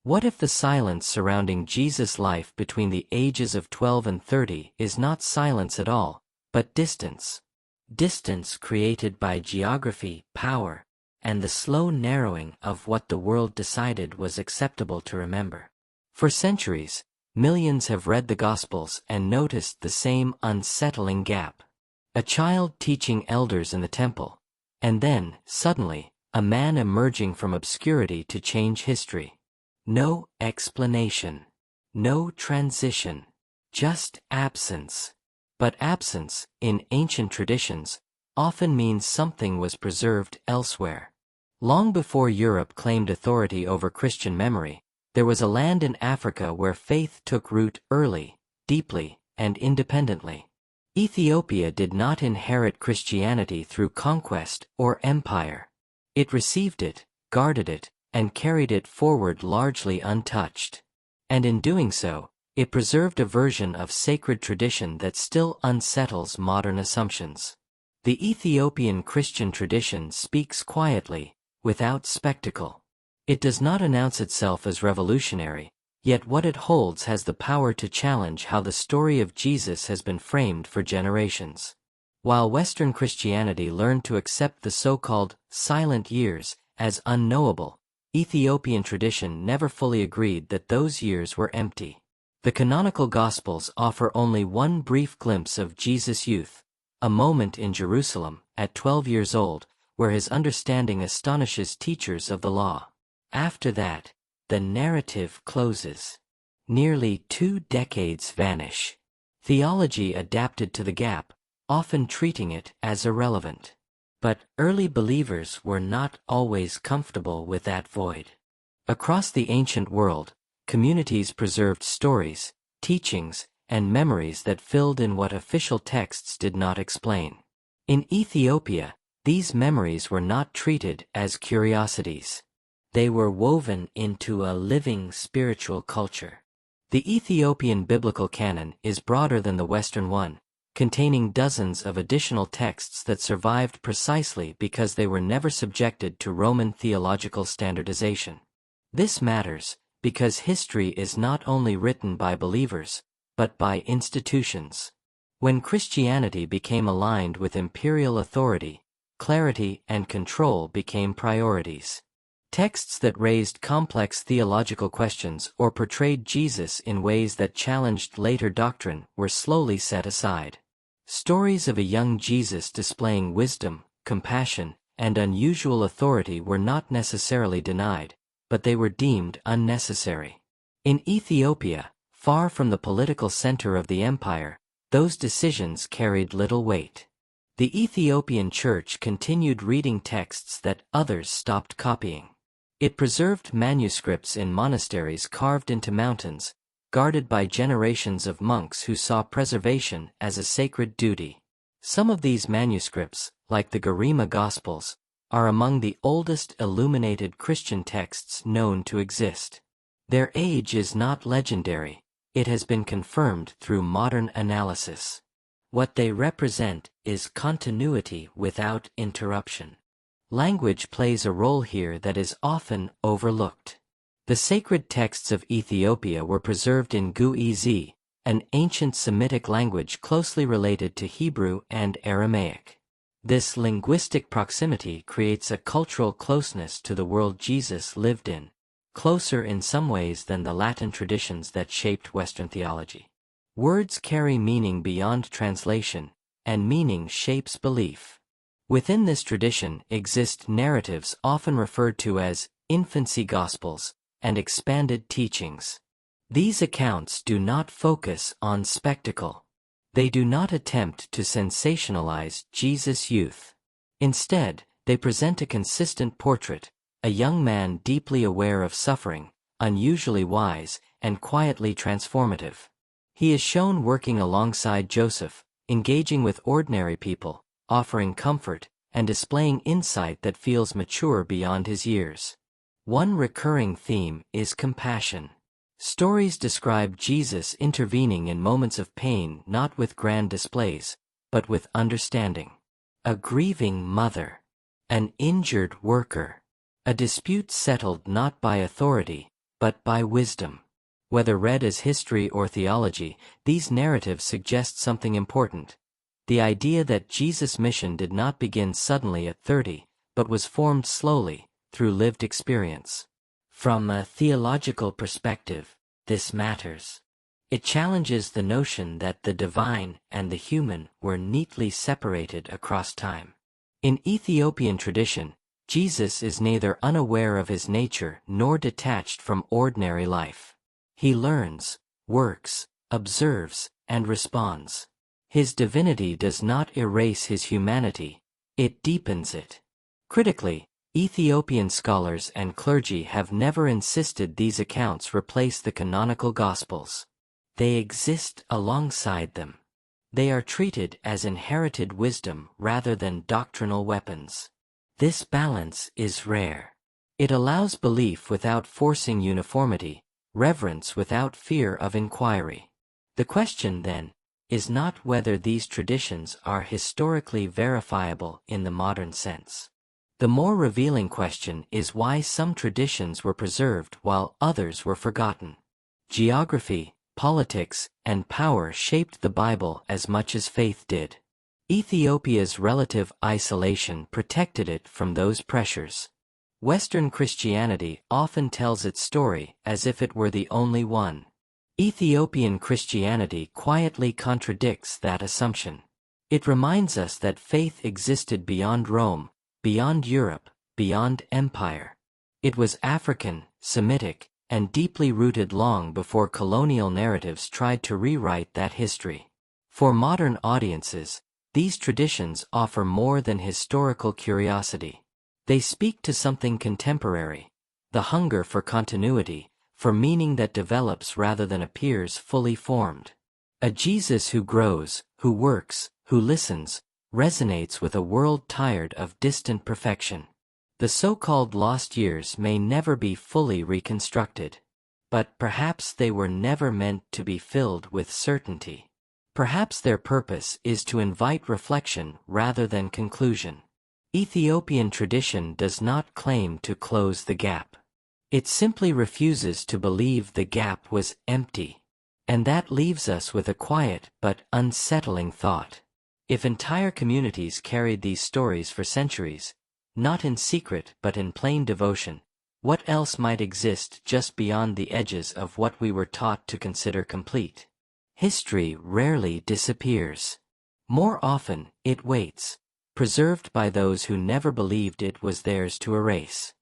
What if the silence surrounding Jesus' life between the ages of 12 and 30 is not silence at all, but distance? Distance created by geography, power, and the slow narrowing of what the world decided was acceptable to remember. For centuries, millions have read the Gospels and noticed the same unsettling gap. A child teaching elders in the temple, and then, suddenly, a man emerging from obscurity to change history. No explanation. No transition. Just absence. But absence, in ancient traditions, often means something was preserved elsewhere. Long before Europe claimed authority over Christian memory, there was a land in Africa where faith took root early, deeply, and independently. Ethiopia did not inherit Christianity through conquest or empire. It received it, guarded it, and carried it forward largely untouched. And in doing so, it preserved a version of sacred tradition that still unsettles modern assumptions. The Ethiopian Christian tradition speaks quietly, without spectacle. It does not announce itself as revolutionary, yet what it holds has the power to challenge how the story of Jesus has been framed for generations. While Western Christianity learned to accept the so-called silent years as unknowable, Ethiopian tradition never fully agreed that those years were empty. The canonical Gospels offer only one brief glimpse of Jesus' youth, a moment in Jerusalem, at 12 years old, where his understanding astonishes teachers of the law. After that, the narrative closes. Nearly 2 decades vanish. Theology adapted to the gap, often treating it as irrelevant. But early believers were not always comfortable with that void. Across the ancient world, communities preserved stories, teachings, and memories that filled in what official texts did not explain. In Ethiopia, these memories were not treated as curiosities. They were woven into a living spiritual culture. The Ethiopian biblical canon is broader than the Western one, containing dozens of additional texts that survived precisely because they were never subjected to Roman theological standardization. This matters because history is not only written by believers, but by institutions. When Christianity became aligned with imperial authority, clarity and control became priorities. Texts that raised complex theological questions or portrayed Jesus in ways that challenged later doctrine were slowly set aside. Stories of a young Jesus displaying wisdom, compassion, and unusual authority were not necessarily denied, but they were deemed unnecessary. In Ethiopia, far from the political center of the empire, those decisions carried little weight. The Ethiopian Church continued reading texts that others stopped copying. It preserved manuscripts in monasteries carved into mountains, guarded by generations of monks who saw preservation as a sacred duty. Some of these manuscripts, like the Garima Gospels, are among the oldest illuminated Christian texts known to exist. Their age is not legendary, it has been confirmed through modern analysis. What they represent is continuity without interruption. Language plays a role here that is often overlooked. The sacred texts of Ethiopia were preserved in Gu'ez, an ancient Semitic language closely related to Hebrew and Aramaic. This linguistic proximity creates a cultural closeness to the world Jesus lived in, closer in some ways than the Latin traditions that shaped Western theology. Words carry meaning beyond translation, and meaning shapes belief. Within this tradition exist narratives often referred to as infancy gospels and expanded teachings. These accounts do not focus on spectacle. They do not attempt to sensationalize Jesus' youth. Instead, they present a consistent portrait, a young man deeply aware of suffering, unusually wise, and quietly transformative. He is shown working alongside Joseph, engaging with ordinary people, offering comfort, and displaying insight that feels mature beyond his years. One recurring theme is compassion. Stories describe Jesus intervening in moments of pain not with grand displays, but with understanding. A grieving mother. An injured worker. A dispute settled not by authority, but by wisdom. Whether read as history or theology, these narratives suggest something important. The idea that Jesus' mission did not begin suddenly at 30, but was formed slowly, through lived experience. From a theological perspective, this matters. It challenges the notion that the divine and the human were neatly separated across time. In Ethiopian tradition, Jesus is neither unaware of his nature nor detached from ordinary life. He learns, works, observes, and responds. His divinity does not erase his humanity, it deepens it. Critically, Ethiopian scholars and clergy have never insisted these accounts replace the canonical Gospels. They exist alongside them. They are treated as inherited wisdom rather than doctrinal weapons. This balance is rare. It allows belief without forcing uniformity, reverence without fear of inquiry. The question, then, is not whether these traditions are historically verifiable in the modern sense. The more revealing question is why some traditions were preserved while others were forgotten. Geography, politics, and power shaped the Bible as much as faith did. Ethiopia's relative isolation protected it from those pressures. Western Christianity often tells its story as if it were the only one. Ethiopian Christianity quietly contradicts that assumption. It reminds us that faith existed beyond Rome, beyond Europe, beyond empire. It was African, Semitic, and deeply rooted long before colonial narratives tried to rewrite that history. For modern audiences, these traditions offer more than historical curiosity. They speak to something contemporary, the hunger for continuity, for meaning that develops rather than appears fully formed. A Jesus who grows, who works, who listens, resonates with a world tired of distant perfection. The so-called lost years may never be fully reconstructed. But perhaps they were never meant to be filled with certainty. Perhaps their purpose is to invite reflection rather than conclusion. Ethiopian tradition does not claim to close the gap. It simply refuses to believe the gap was empty. And that leaves us with a quiet but unsettling thought. If entire communities carried these stories for centuries, not in secret but in plain devotion, what else might exist just beyond the edges of what we were taught to consider complete? History rarely disappears. More often, it waits, preserved by those who never believed it was theirs to erase.